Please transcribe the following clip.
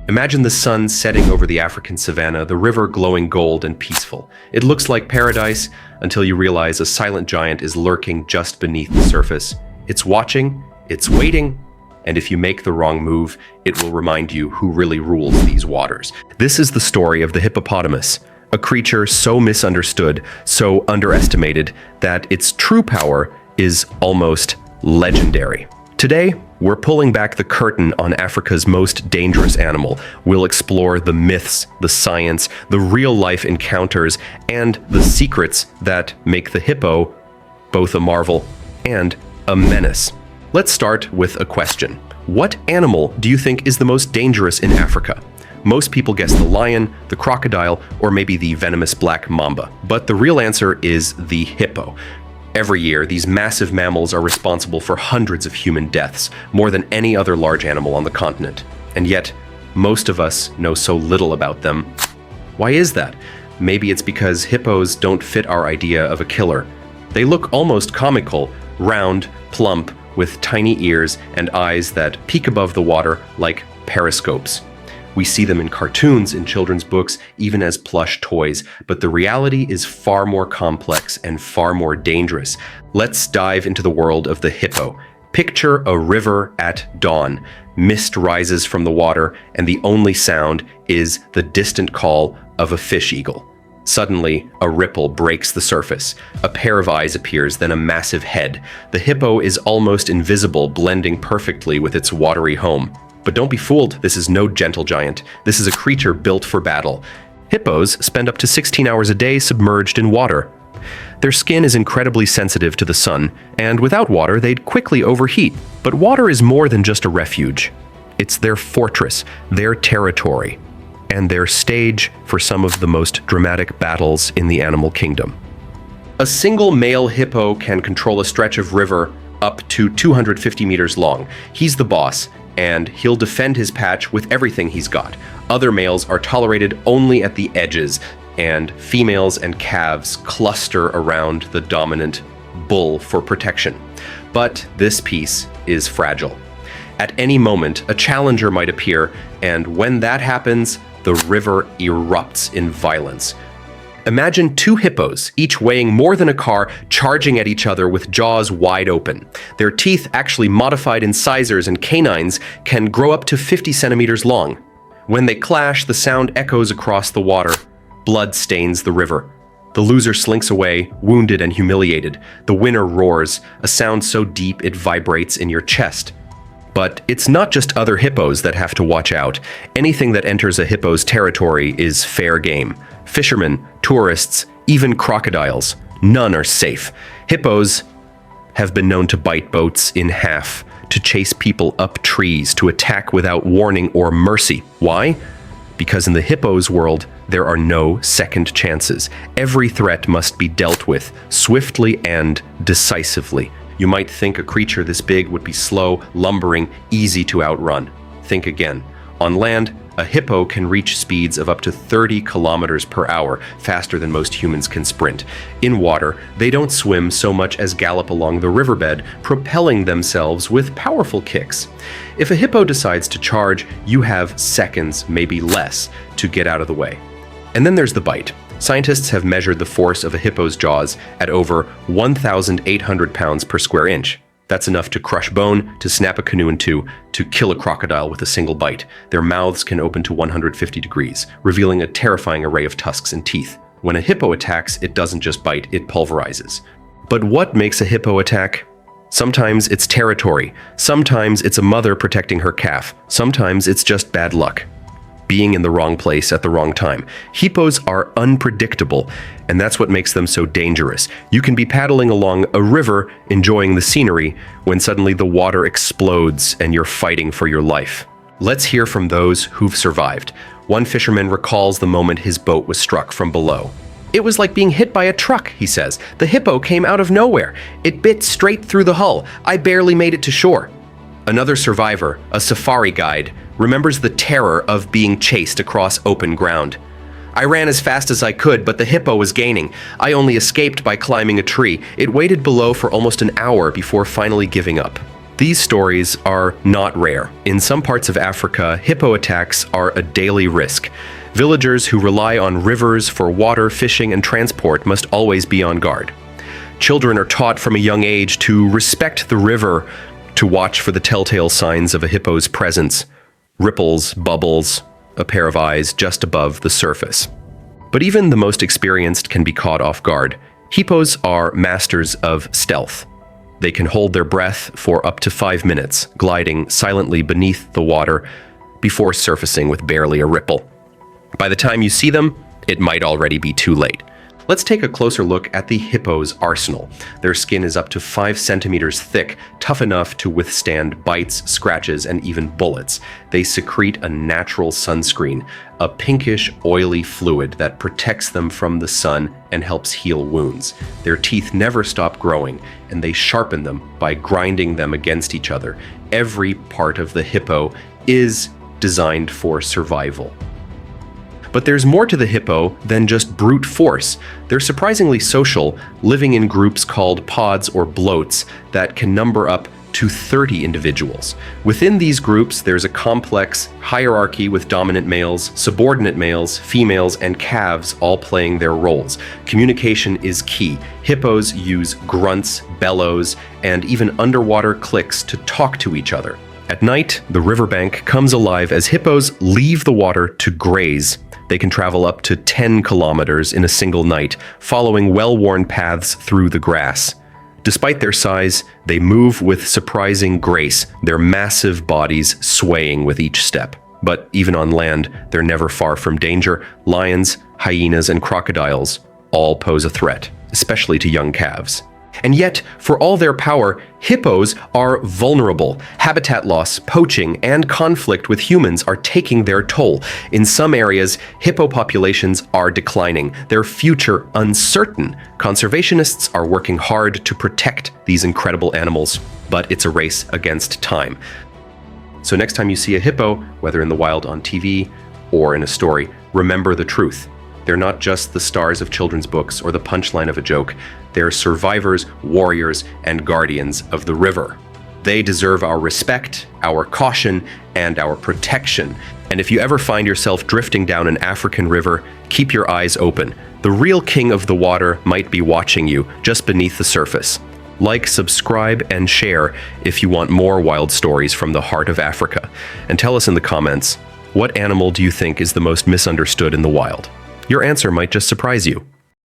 Imagine the sun setting over the African savanna, the river glowing gold and peaceful. It looks like paradise until you realize a silent giant is lurking just beneath the surface. It's watching, it's waiting, and if you make the wrong move, it will remind you who really rules these waters. This is the story of the hippopotamus, a creature so misunderstood, so underestimated, that its true power is almost legendary. Today, we're pulling back the curtain on Africa's most dangerous animal. We'll explore the myths, the science, the real-life encounters, and the secrets that make the hippo both a marvel and a menace. Let's start with a question. What animal do you think is the most dangerous in Africa? Most people guess the lion, the crocodile, or maybe the venomous black mamba. But the real answer is the hippo. Every year, these massive mammals are responsible for hundreds of human deaths, more than any other large animal on the continent. And yet, most of us know so little about them. Why is that? Maybe it's because hippos don't fit our idea of a killer. They look almost comical, round, plump, with tiny ears and eyes that peek above the water like periscopes. We see them in cartoons, in children's books, even as plush toys, but the reality is far more complex and far more dangerous. Let's dive into the world of the hippo. Picture a river at dawn. Mist rises from the water, and the only sound is the distant call of a fish eagle. Suddenly, a ripple breaks the surface. A pair of eyes appears, then a massive head. The hippo is almost invisible, blending perfectly with its watery home. But don't be fooled, this is no gentle giant. This is a creature built for battle. Hippos spend up to 16 hours a day submerged in water. Their skin is incredibly sensitive to the sun, and without water, they'd quickly overheat. But water is more than just a refuge. It's their fortress, their territory, and their stage for some of the most dramatic battles in the animal kingdom. A single male hippo can control a stretch of river up to 250 meters long. He's the boss, and he'll defend his patch with everything he's got. Other males are tolerated only at the edges, and females and calves cluster around the dominant bull for protection. But this piece is fragile. At any moment, a challenger might appear, and when that happens, the river erupts in violence. Imagine two hippos, each weighing more than a car, charging at each other with jaws wide open. Their teeth, actually modified incisors and canines, can grow up to 50 centimeters long. When they clash, the sound echoes across the water. Blood stains the river. The loser slinks away, wounded and humiliated. The winner roars, a sound so deep it vibrates in your chest. But it's not just other hippos that have to watch out. Anything that enters a hippo's territory is fair game. Fishermen, tourists, even crocodiles. None are safe. Hippos have been known to bite boats in half, to chase people up trees, to attack without warning or mercy. Why? Because in the hippo's world, there are no second chances. Every threat must be dealt with swiftly and decisively. You might think a creature this big would be slow, lumbering, easy to outrun. Think again. On land, a hippo can reach speeds of up to 30 kilometers per hour, faster than most humans can sprint. In water, they don't swim so much as gallop along the riverbed, propelling themselves with powerful kicks. If a hippo decides to charge, you have seconds, maybe less, to get out of the way. And then there's the bite. Scientists have measured the force of a hippo's jaws at over 1,800 pounds per square inch. That's enough to crush bone, to snap a canoe in two, to kill a crocodile with a single bite. Their mouths can open to 150 degrees, revealing a terrifying array of tusks and teeth. When a hippo attacks, it doesn't just bite, it pulverizes. But what makes a hippo attack? Sometimes it's territory. Sometimes it's a mother protecting her calf. Sometimes it's just bad luck. Being in the wrong place at the wrong time. Hippos are unpredictable, and that's what makes them so dangerous. You can be paddling along a river, enjoying the scenery, when suddenly the water explodes and you're fighting for your life. Let's hear from those who've survived. One fisherman recalls the moment his boat was struck from below. "It was like being hit by a truck," he says. "The hippo came out of nowhere. It bit straight through the hull. I barely made it to shore." Another survivor, a safari guide, remembers the terror of being chased across open ground. "I ran as fast as I could, but the hippo was gaining. I only escaped by climbing a tree. It waited below for almost an hour before finally giving up." These stories are not rare. In some parts of Africa, hippo attacks are a daily risk. Villagers who rely on rivers for water, fishing, and transport must always be on guard. Children are taught from a young age to respect the river, to watch for the telltale signs of a hippo's presence: ripples, bubbles, a pair of eyes just above the surface. But even the most experienced can be caught off guard. Hippos are masters of stealth. They can hold their breath for up to 5 minutes, gliding silently beneath the water before surfacing with barely a ripple. By the time you see them, it might already be too late. Let's take a closer look at the hippo's arsenal. Their skin is up to 5 centimeters thick, tough enough to withstand bites, scratches, and even bullets. They secrete a natural sunscreen, a pinkish, oily fluid that protects them from the sun and helps heal wounds. Their teeth never stop growing, and they sharpen them by grinding them against each other. Every part of the hippo is designed for survival. But there's more to the hippo than just brute force. They're surprisingly social, living in groups called pods or bloats that can number up to 30 individuals. Within these groups, there's a complex hierarchy with dominant males, subordinate males, females, and calves all playing their roles. Communication is key. Hippos use grunts, bellows, and even underwater clicks to talk to each other. At night, the riverbank comes alive as hippos leave the water to graze. They can travel up to 10 kilometers in a single night, following well-worn paths through the grass. Despite their size, they move with surprising grace, their massive bodies swaying with each step. But even on land, they're never far from danger. Lions, hyenas, and crocodiles all pose a threat, especially to young calves. And yet, for all their power, hippos are vulnerable. Habitat loss, poaching, and conflict with humans are taking their toll. In some areas, hippo populations are declining, their future uncertain. Conservationists are working hard to protect these incredible animals, but it's a race against time. So next time you see a hippo, whether in the wild on TV or in a story, remember the truth. They're not just the stars of children's books or the punchline of a joke. They're survivors, warriors, and guardians of the river. They deserve our respect, our caution, and our protection. And if you ever find yourself drifting down an African river, keep your eyes open. The real king of the water might be watching you just beneath the surface. Like, subscribe, and share if you want more wild stories from the heart of Africa. And tell us in the comments, what animal do you think is the most misunderstood in the wild? Your answer might just surprise you.